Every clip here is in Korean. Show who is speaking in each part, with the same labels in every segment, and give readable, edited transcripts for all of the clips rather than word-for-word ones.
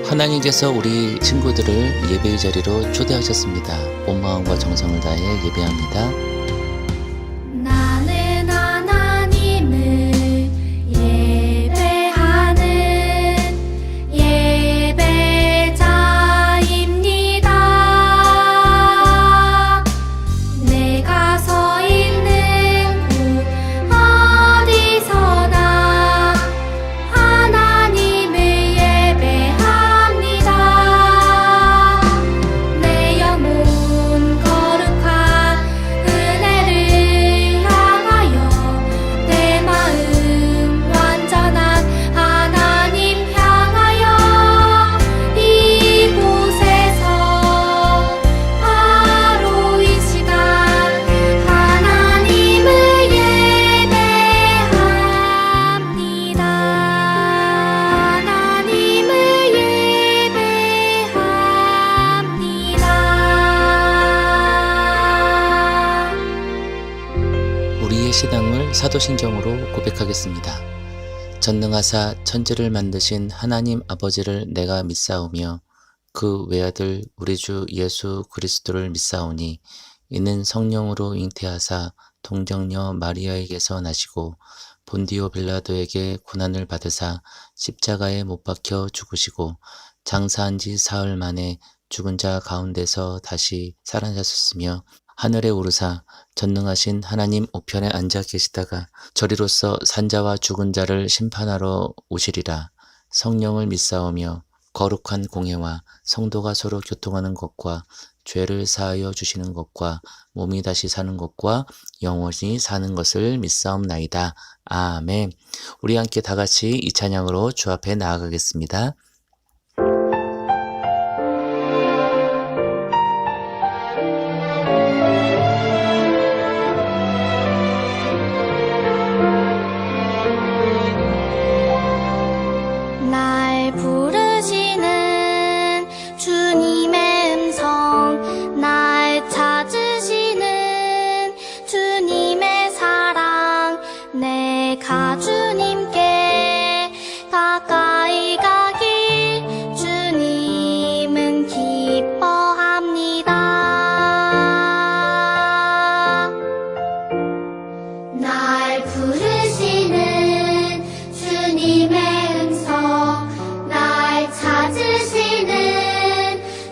Speaker 1: 하나님께서 우리 친구들을 예배의 자리로 초대하셨습니다. 온 마음과 정성을 다해 예배합니다.
Speaker 2: 나는 하나님을 예배하는 예배자입니다. 내가 서 있는 곳 어디서나 하나님을 예배합니다. 내 영혼 거룩한 은혜를 향하여 내 마음 완전한 하나님 향하여 이곳에서 바로 이 시간 하나님을 예배합니다. 하나님을 예배합니다.
Speaker 1: 우리의 신앙을 사도신경으로 고백하겠습니다. 전능하사 천지를 만드신 하나님 아버지를 내가 믿사오며 그 외아들 우리 주 예수 그리스도를 믿사오니 이는 성령으로 잉태하사 동정녀 마리아에게서 나시고 본디오 빌라도에게 고난을 받으사 십자가에 못 박혀 죽으시고 장사한 지 사흘 만에 죽은 자 가운데서 다시 살아나셨으며 하늘에 오르사 전능하신 하나님 우편에 앉아 계시다가 저리로서 산자와 죽은 자를 심판하러 오시리라. 성령을 믿사오며 거룩한 공회와 성도가 서로 교통하는 것과 죄를 사하여 주시는 것과 몸이 다시 사는 것과 영원히 사는 것을 믿사옵나이다. 아멘. 우리 함께 다 같이 이 찬양으로 주 앞에 나아가겠습니다.
Speaker 2: 날 부르시는 주님의 음성, 날 찾으시는 주님의 사랑, 내가 주님께 가까이 가길 주님은 기뻐합니다. 날 부르시는 주님의 음성, 날 찾으시는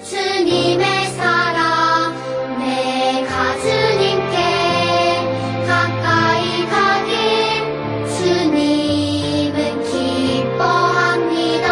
Speaker 2: 주님의 사랑, 내가 주님께 가까이 가길 주님은 기뻐합니다.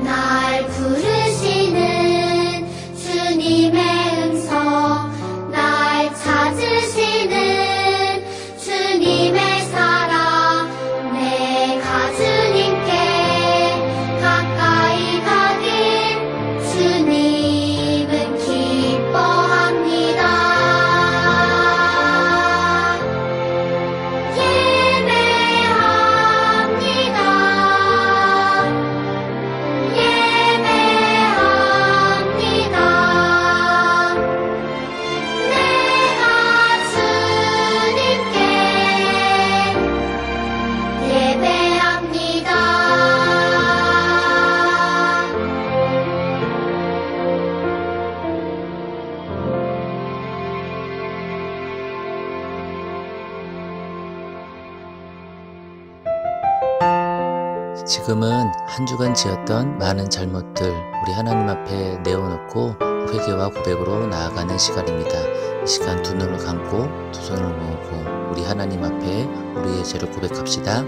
Speaker 2: 날 부르시는 주님의 음성, 날 찾으시는 주님의 사랑, 내가 주님께 가까이 가길 주님은 기뻐합니다.
Speaker 1: 지금은 한 주간 지었던 많은 잘못들 우리 하나님 앞에 내어놓고 회개와 고백으로 나아가는 시간입니다. 이 시간 두 눈을 감고 두 손을 모으고 우리 하나님 앞에 우리의 죄를 고백합시다.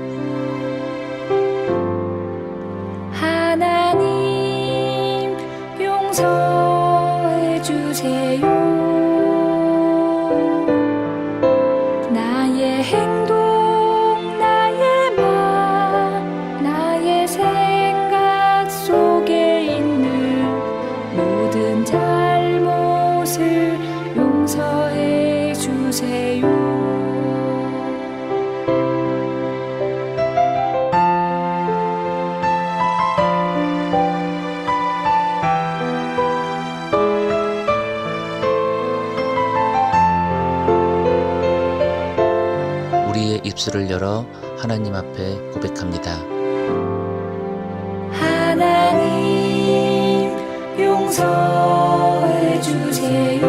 Speaker 2: 하나님 용서해 주세요.
Speaker 1: 입술을 열어 하나님 앞에 고백합니다.
Speaker 3: 하나님 용서해 주세요.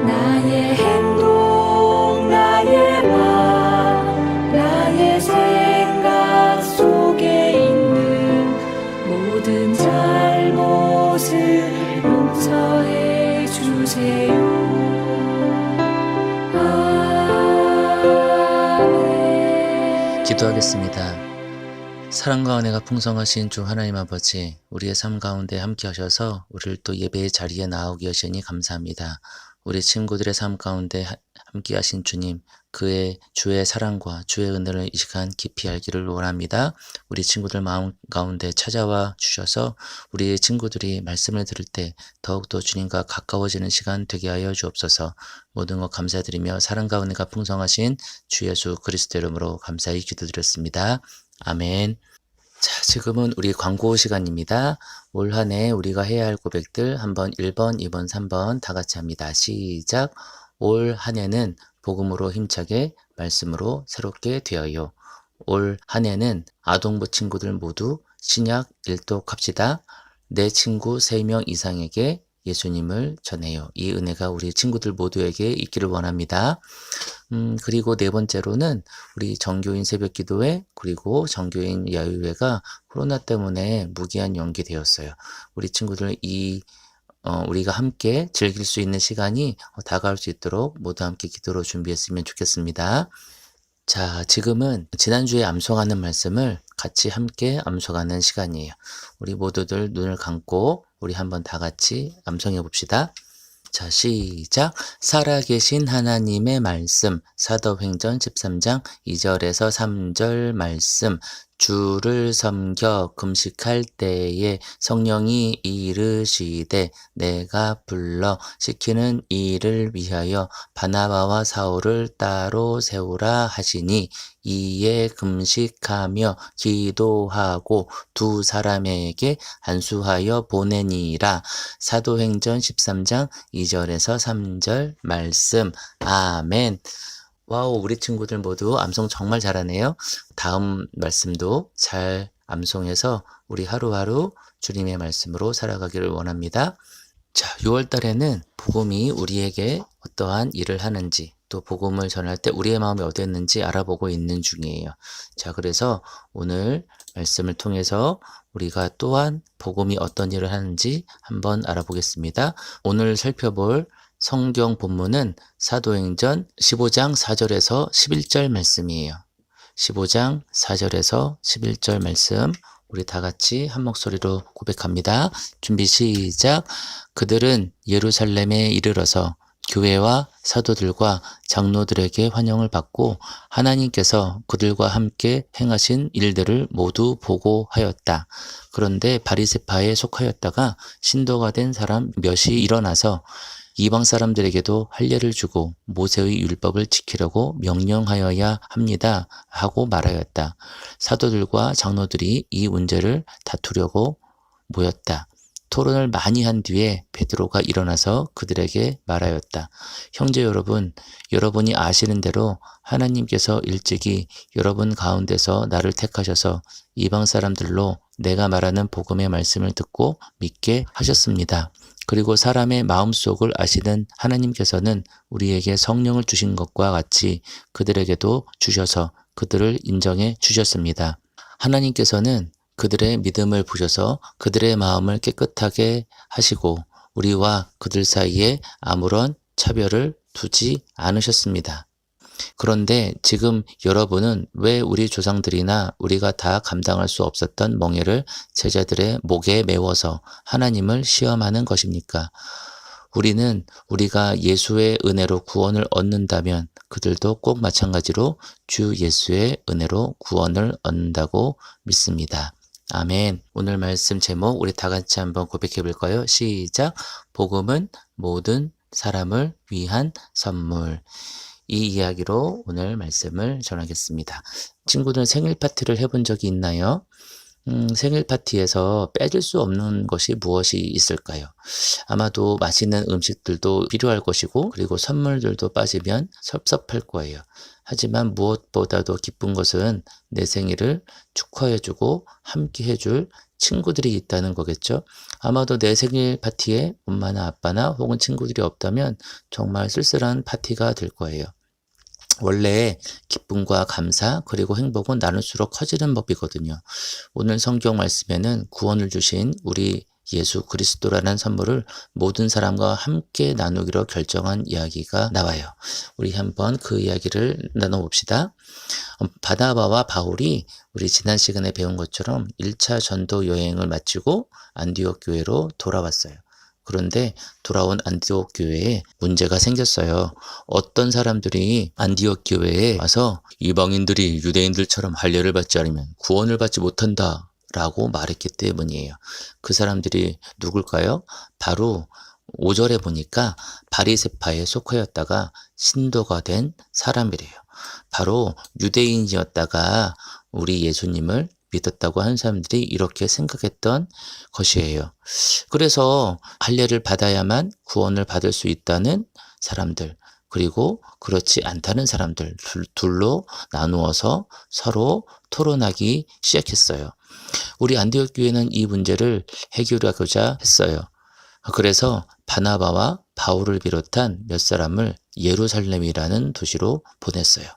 Speaker 3: 나의 행동, 나의 말, 나의 생각 속에 있는 모든 잘못을 용서해 주세요. 아멘.
Speaker 1: 기도하겠습니다. 사랑과 은혜가 풍성하신 주 하나님 아버지, 우리의 삶 가운데 함께 하셔서 우리를 또 예배의 자리에 나오게 하시니 감사합니다. 우리 친구들의 삶 가운데 함께 하신 주님, 주의 사랑과 주의 은혜를 이 시간 깊이 알기를 원합니다. 우리 친구들 마음 가운데 찾아와 주셔서 우리 친구들이 말씀을 들을 때 더욱더 주님과 가까워지는 시간 되게 하여 주옵소서. 모든 것 감사드리며 사랑과 은혜가 풍성하신 주 예수 그리스도 이름으로 감사히 기도드렸습니다. 아멘. 자, 지금은 우리 광고 시간입니다. 올 한 해 우리가 해야 할 고백들 한번 1번, 2번, 3번 다 같이 합니다. 시작. 올 한 해는 복음으로 힘차게 말씀으로 새롭게 되어요. 올 한 해는 아동부 친구들 모두 신약 일독합시다. 내 친구 3명 이상에게 예수님을 전해요. 이 은혜가 우리 친구들 모두에게 있기를 원합니다. 그리고 네 번째로는 우리 정교인 새벽기도회 그리고 정교인 야유회가 코로나 때문에 무기한 연기되었어요. 우리 친구들 우리가 함께 즐길 수 있는 시간이 다가올 수 있도록 모두 함께 기도로 준비했으면 좋겠습니다. 자, 지금은 지난주에 암송하는 말씀을 같이 함께 암송하는 시간이에요. 우리 모두들 눈을 감고 우리 한번 다 같이 암송해 봅시다. 자, 시작. 살아계신 하나님의 말씀, 사도행전 13장 2절에서 3절 말씀. 주를 섬겨 금식할 때에 성령이 이르시되 내가 불러 시키는 일을 위하여 바나바와 사울을 따로 세우라 하시니 이에 금식하며 기도하고 두 사람에게 안수하여 보내니라. 사도행전 13장 2절에서 3절 말씀. 아멘. 와우, 우리 친구들 모두 암송 정말 잘하네요. 다음 말씀도 잘 암송해서 우리 하루하루 주님의 말씀으로 살아가기를 원합니다. 자, 6월 달에는 복음이 우리에게 어떠한 일을 하는지 또 복음을 전할 때 우리의 마음이 어땠는지 알아보고 있는 중이에요. 자, 그래서 오늘 말씀을 통해서 우리가 또한 복음이 어떤 일을 하는지 한번 알아보겠습니다. 오늘 살펴볼 성경 본문은 사도행전 15장 4절에서 11절 말씀이에요. 15장 4절에서 11절 말씀 우리 다 같이 한 목소리로 고백합니다. 준비 시작. 그들은 예루살렘에 이르러서 교회와 사도들과 장로들에게 환영을 받고 하나님께서 그들과 함께 행하신 일들을 모두 보고하였다. 그런데 바리새파에 속하였다가 신도가 된 사람 몇이 일어나서 이방 사람들에게도 할례를 주고 모세의 율법을 지키려고 명령하여야 합니다 하고 말하였다. 사도들과 장로들이 이 문제를 다투려고 모였다. 토론을 많이 한 뒤에 베드로가 일어나서 그들에게 말하였다. 형제 여러분, 여러분이 아시는 대로 하나님께서 일찍이 여러분 가운데서 나를 택하셔서 이방 사람들로 내가 말하는 복음의 말씀을 듣고 믿게 하셨습니다. 그리고 사람의 마음속을 아시는 하나님께서는 우리에게 성령을 주신 것과 같이 그들에게도 주셔서 그들을 인정해 주셨습니다. 하나님께서는 그들의 믿음을 보셔서 그들의 마음을 깨끗하게 하시고 우리와 그들 사이에 아무런 차별을 두지 않으셨습니다. 그런데 지금 여러분은 왜 우리 조상들이나 우리가 다 감당할 수 없었던 멍에를 제자들의 목에 메워서 하나님을 시험하는 것입니까? 우리는 우리가 예수의 은혜로 구원을 얻는다면 그들도 꼭 마찬가지로 주 예수의 은혜로 구원을 얻는다고 믿습니다. 아멘. 오늘 말씀 제목 우리 다 같이 한번 고백해 볼까요? 시작. 복음은 모든 사람을 위한 선물. 이 이야기로 오늘 말씀을 전하겠습니다. 친구들 생일 파티를 해본 적이 있나요? 생일 파티에서 빼질 수 없는 것이 무엇이 있을까요? 아마도 맛있는 음식들도 필요할 것이고, 그리고 선물들도 빠지면 섭섭할 거예요. 하지만 무엇보다도 기쁜 것은 내 생일을 축하해주고 함께 해줄 친구들이 있다는 거겠죠. 아마도 내 생일 파티에 엄마나 아빠나 혹은 친구들이 없다면 정말 쓸쓸한 파티가 될 거예요. 원래 기쁨과 감사 그리고 행복은 나눌수록 커지는 법이거든요. 오늘 성경 말씀에는 구원을 주신 우리 예수 그리스도라는 선물을 모든 사람과 함께 나누기로 결정한 이야기가 나와요. 우리 한번 그 이야기를 나눠봅시다. 바나바와 바울이 우리 지난 시간에 배운 것처럼 1차 전도 여행을 마치고 안디옥 교회로 돌아왔어요. 그런데 돌아온 안디옥 교회에 문제가 생겼어요. 어떤 사람들이 안디옥 교회에 와서 이방인들이 유대인들처럼 할례를 받지 않으면 구원을 받지 못한다 라고 말했기 때문이에요. 그 사람들이 누굴까요? 바로 5절에 보니까 바리새파에 속하였다가 신도가 된 사람이래요. 바로 유대인이었다가 우리 예수님을 믿었다고 하는 사람들이 이렇게 생각했던 것이에요. 그래서 할례를 받아야만 구원을 받을 수 있다는 사람들, 그리고 그렇지 않다는 사람들 둘로 나누어서 서로 토론하기 시작했어요. 우리 안디옥 교회는 이 문제를 해결하고자 했어요. 그래서 바나바와 바울을 비롯한 몇 사람을 예루살렘이라는 도시로 보냈어요.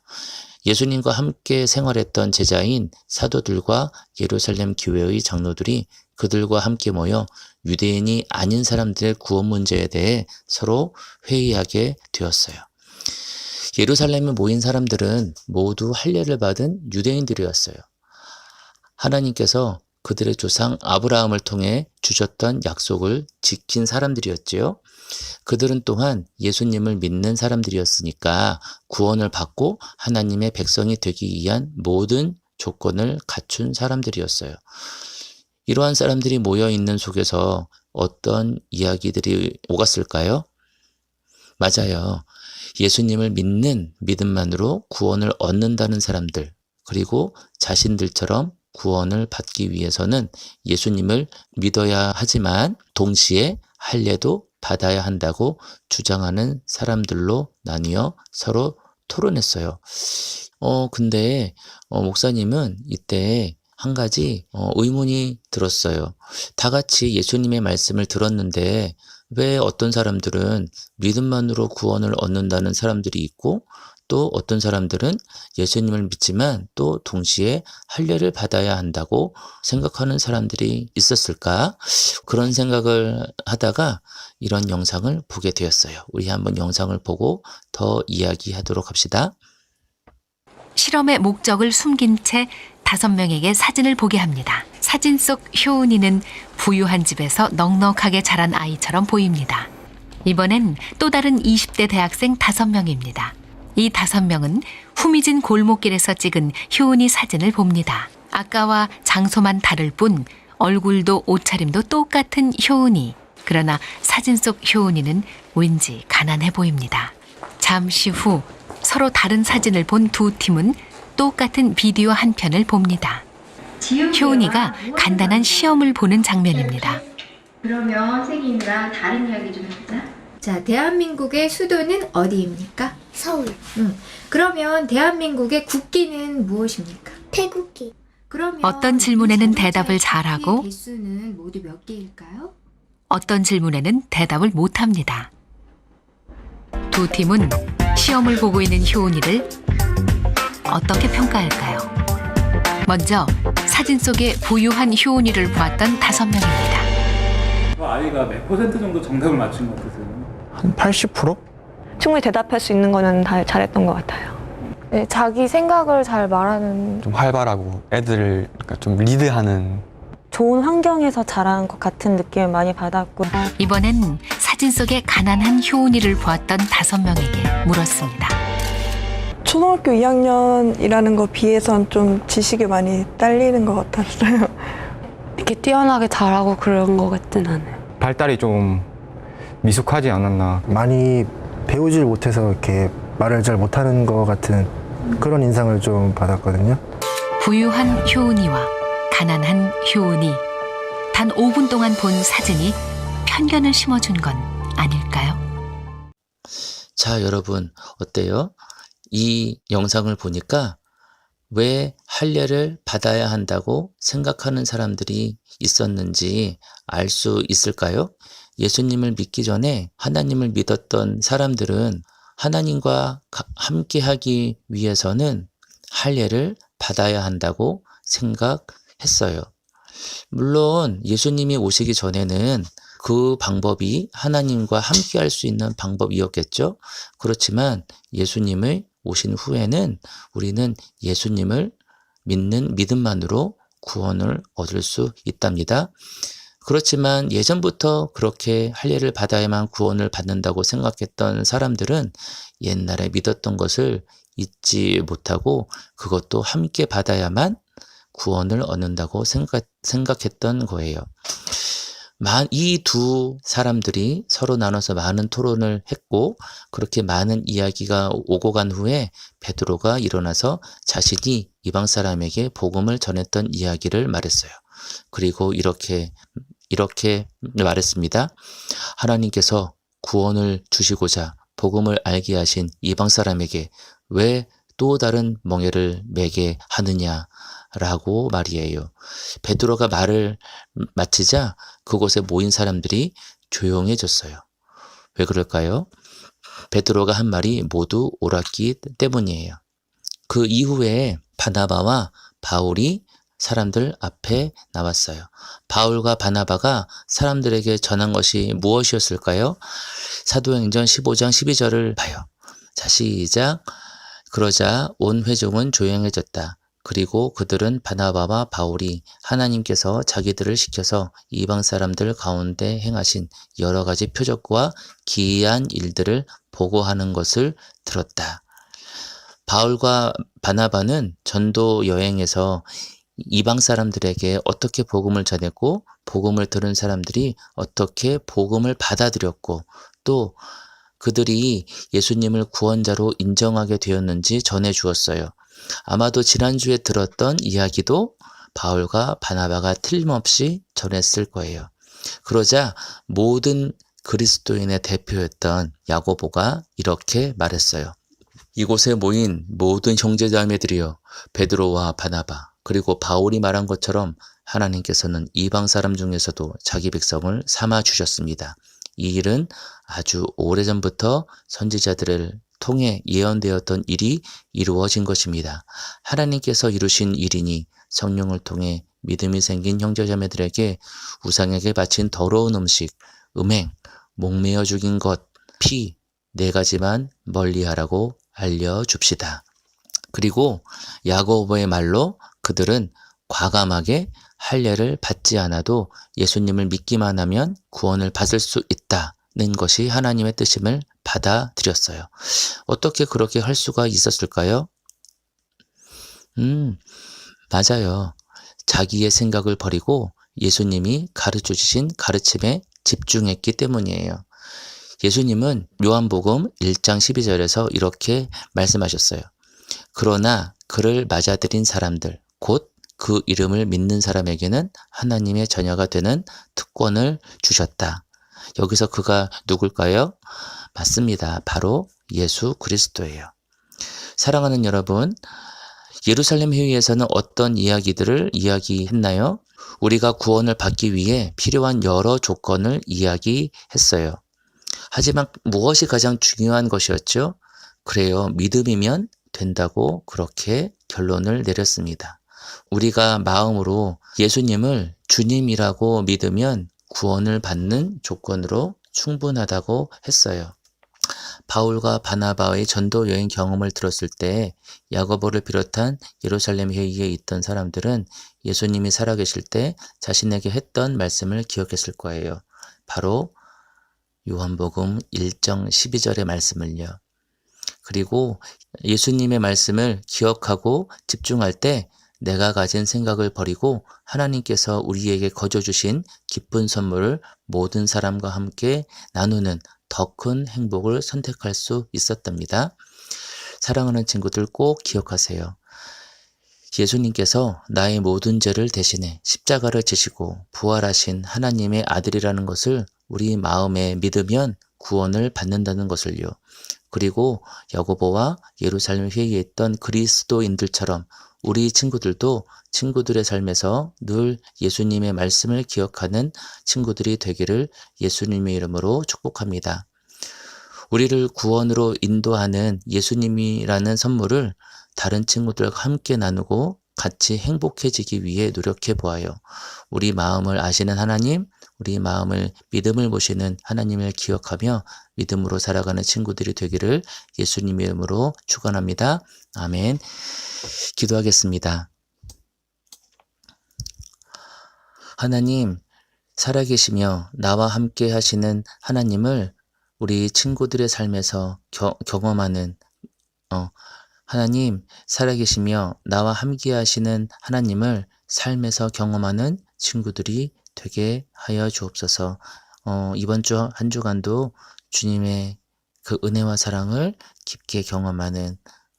Speaker 1: 예수님과 함께 생활했던 제자인 사도들과 예루살렘 교회의 장로들이 그들과 함께 모여 유대인이 아닌 사람들의 구원 문제에 대해 서로 회의하게 되었어요. 예루살렘에 모인 사람들은 모두 할례를 받은 유대인들이었어요. 하나님께서 그들의 조상 아브라함을 통해 주셨던 약속을 지킨 사람들이었지요. 그들은 또한 예수님을 믿는 사람들이었으니까 구원을 받고 하나님의 백성이 되기 위한 모든 조건을 갖춘 사람들이었어요. 이러한 사람들이 모여있는 속에서 어떤 이야기들이 오갔을까요? 맞아요. 예수님을 믿는 믿음만으로 구원을 얻는다는 사람들, 그리고 자신들처럼 구원을 받기 위해서는 예수님을 믿어야 하지만 동시에 할례도 받아야 한다고 주장하는 사람들로 나뉘어 서로 토론했어요. 근데 목사님은 이때 한 가지 의문이 들었어요. 다 같이 예수님의 말씀을 들었는데 왜 어떤 사람들은 믿음만으로 구원을 얻는다는 사람들이 있고 또 어떤 사람들은 예수님을 믿지만 또 동시에 할례를 받아야 한다고 생각하는 사람들이 있었을까? 그런 생각을 하다가 이런 영상을 보게 되었어요. 우리 한번 영상을 보고 더 이야기하도록 합시다.
Speaker 4: 실험의 목적을 숨긴 채 5명에게 사진을 보게 합니다. 사진 속 효은이는 부유한 집에서 넉넉하게 자란 아이처럼 보입니다. 이번엔 또 다른 20대 대학생 5명입니다. 이 5명은 후미진 골목길에서 찍은 효은이 사진을 봅니다. 아까와 장소만 다를 뿐 얼굴도 옷차림도 똑같은 효은이. 그러나 사진 속 효은이는 왠지 가난해 보입니다. 잠시 후 서로 다른 사진을 본 두 팀은 똑같은 비디오 한 편을 봅니다. 효은이가 간단한 시험을 보는 장면입니다.
Speaker 5: 그러면 세기인이랑 다른 이야기 좀 해보자.
Speaker 6: 자, 대한민국의 수도는 어디입니까?
Speaker 2: 서울,
Speaker 6: 그러면 대한민국의 국기는 무엇입니까?
Speaker 2: 태국기,
Speaker 6: 그러면
Speaker 4: 어떤 질문에는 대답을 잘하고
Speaker 6: 개수는 모두 몇 개일까요?
Speaker 4: 어떤 질문에는 대답을 못합니다. 두 팀은 시험을 보고 있는 효은이를 어떻게 평가할까요? 먼저 사진 속의 부유한 효은이를 보았던 5명입니다.
Speaker 7: 그 아이가 몇 퍼센트 정도 정답을 맞춘 것 같으세요?
Speaker 8: 한 80%?
Speaker 9: 충분히 대답할 수 있는 거는 다 잘했던 것 같아요.
Speaker 10: 네, 자기 생각을 잘 말하는
Speaker 8: 좀 활발하고 애들을 좀 리드하는.
Speaker 9: 좋은 환경에서 자란 것 같은 느낌을 많이 받았고
Speaker 4: 이번엔 사진 속의 가난한 효은이를 보았던 5명에게 물었습니다.
Speaker 11: 초등학교 2학년이라는 거 비해선 좀 지식이 많이 딸리는 것 같았어요.
Speaker 10: 이렇게 뛰어나게 잘하고 그런 것 같진 않아요.
Speaker 12: 발달이 좀 미숙하지 않았나.
Speaker 13: 많이 배우질 못해서 이렇게 말을 잘 못하는 것 같은 그런 인상을 좀 받았거든요.
Speaker 4: 부유한 효은이와 가난한 효은이 단 5분 동안 본 사진이 편견을 심어준 건 아닐까요?
Speaker 1: 자, 여러분 어때요? 이 영상을 보니까 왜 할례를 받아야 한다고 생각하는 사람들이 있었는지 알 수 있을까요? 예수님을 믿기 전에 하나님을 믿었던 사람들은 하나님과 함께하기 위해서는 할례를 받아야 한다고 생각했어요. 물론 예수님이 오시기 전에는 그 방법이 하나님과 함께할 수 있는 방법이었겠죠. 그렇지만 예수님의 오신 후에는 우리는 예수님을 믿는 믿음만으로 구원을 얻을 수 있답니다. 그렇지만 예전부터 그렇게 할례를 받아야만 구원을 받는다고 생각했던 사람들은 옛날에 믿었던 것을 잊지 못하고 그것도 함께 받아야만 구원을 얻는다고 생각했던 거예요. 이 두 사람들이 서로 나눠서 많은 토론을 했고 그렇게 많은 이야기가 오고 간 후에 베드로가 일어나서 자신이 이방 사람에게 복음을 전했던 이야기를 말했어요. 그리고 이렇게 말했습니다. 하나님께서 구원을 주시고자 복음을 알게 하신 이방 사람에게 왜 또 다른 멍에를 매게 하느냐라고 말이에요. 베드로가 말을 마치자 그곳에 모인 사람들이 조용해졌어요. 왜 그럴까요? 베드로가 한 말이 모두 옳았기 때문이에요. 그 이후에 바나바와 바울이 사람들 앞에 나왔어요. 바울과 바나바가 사람들에게 전한 것이 무엇이었을까요? 사도행전 15장 12절을 봐요. 자, 시작. 그러자 온 회중은 조용해졌다. 그리고 그들은 바나바와 바울이 하나님께서 자기들을 시켜서 이방 사람들 가운데 행하신 여러 가지 표적과 기이한 일들을 보고하는 것을 들었다. 바울과 바나바는 전도 여행에서 이방 사람들에게 어떻게 복음을 전했고 복음을 들은 사람들이 어떻게 복음을 받아들였고 또 그들이 예수님을 구원자로 인정하게 되었는지 전해 주었어요. 아마도 지난주에 들었던 이야기도 바울과 바나바가 틀림없이 전했을 거예요. 그러자 모든 그리스도인의 대표였던 야고보가 이렇게 말했어요. 이곳에 모인 모든 형제자매들이여 베드로와 바나바 그리고 바울이 말한 것처럼 하나님께서는 이방 사람 중에서도 자기 백성을 삼아 주셨습니다. 이 일은 아주 오래전부터 선지자들을 통해 예언되었던 일이 이루어진 것입니다. 하나님께서 이루신 일이니 성령을 통해 믿음이 생긴 형제자매들에게 우상에게 바친 더러운 음식, 음행, 목매어 죽인 것, 피, 4가지만 멀리하라고 알려줍시다. 그리고 야고보의 말로 그들은 과감하게 할례를 받지 않아도 예수님을 믿기만 하면 구원을 받을 수 있다는 것이 하나님의 뜻임을 받아들였어요. 어떻게 그렇게 할 수가 있었을까요? 맞아요. 자기의 생각을 버리고 예수님이 가르쳐 주신 가르침에 집중했기 때문이에요. 예수님은 요한복음 1장 12절에서 이렇게 말씀하셨어요. 그러나 그를 맞아들인 사람들, 곧 그 이름을 믿는 사람에게는 하나님의 자녀가 되는 특권을 주셨다. 여기서 그가 누굴까요? 맞습니다. 바로 예수 그리스도예요. 사랑하는 여러분, 예루살렘 회의에서는 어떤 이야기들을 이야기했나요? 우리가 구원을 받기 위해 필요한 여러 조건을 이야기했어요. 하지만 무엇이 가장 중요한 것이었죠? 그래요. 믿음이면 된다고 그렇게 결론을 내렸습니다. 우리가 마음으로 예수님을 주님이라고 믿으면 구원을 받는 조건으로 충분하다고 했어요. 바울과 바나바의 전도 여행 경험을 들었을 때 야고보를 비롯한 예루살렘 회의에 있던 사람들은 예수님이 살아계실 때 자신에게 했던 말씀을 기억했을 거예요. 바로 요한복음 1장 12절의 말씀을요. 그리고 예수님의 말씀을 기억하고 집중할 때 내가 가진 생각을 버리고 하나님께서 우리에게 거저 주신 기쁜 선물을 모든 사람과 함께 나누는 더 큰 행복을 선택할 수 있었답니다. 사랑하는 친구들 꼭 기억하세요. 예수님께서 나의 모든 죄를 대신해 십자가를 지시고 부활하신 하나님의 아들이라는 것을 우리 마음에 믿으면 구원을 받는다는 것을요. 그리고 야고보와 예루살렘 회의에 있던 그리스도인들처럼 우리 친구들도 친구들의 삶에서 늘 예수님의 말씀을 기억하는 친구들이 되기를 예수님의 이름으로 축복합니다. 우리를 구원으로 인도하는 예수님이라는 선물을 다른 친구들과 함께 나누고 같이 행복해지기 위해 노력해 보아요. 우리 마음을 아시는 하나님, 우리 마음을 믿음을 모시는 하나님을 기억하며 믿음으로 살아가는 친구들이 되기를 예수님의 이름으로 축원합니다. 아멘. 기도하겠습니다. 하나님, 살아계시며 나와 함께 하시는 하나님을 우리 친구들의 삶에서 경험하는 하나님, 살아계시며 나와 함께 하시는 하나님을 삶에서 경험하는 친구들이 되게 하여 주옵소서. 이번 주 한 주간도 주님의 그 은혜와 사랑을 깊게 경험하는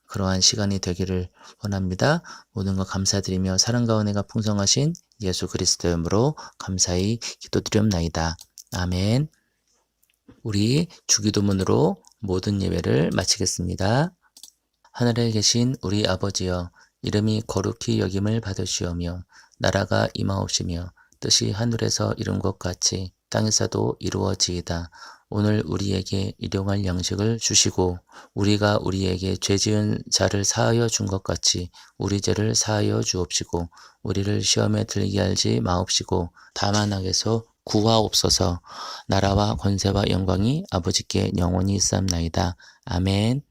Speaker 1: 그러한 시간이 되기를 원합니다. 모든 것 감사드리며 사랑과 은혜가 풍성하신 예수 그리스도의 이름으로 감사히 기도드리옵나이다. 아멘. 우리 주기도문으로 모든 예배를 마치겠습니다. 하늘에 계신 우리 아버지여, 이름이 거룩히 여김을 받으시오며 나라가 임하옵시며 뜻이 하늘에서 이룬 것 같이 땅에서도 이루어지이다. 오늘 우리에게 일용할 양식을 주시고 우리가 우리에게 죄 지은 자를 사하여 준 것 같이 우리 죄를 사하여 주옵시고 우리를 시험에 들게 하지 마옵시고 다만 악에서 구하옵소서. 나라와 권세와 영광이 아버지께 영원히 있사옵나이다. 아멘.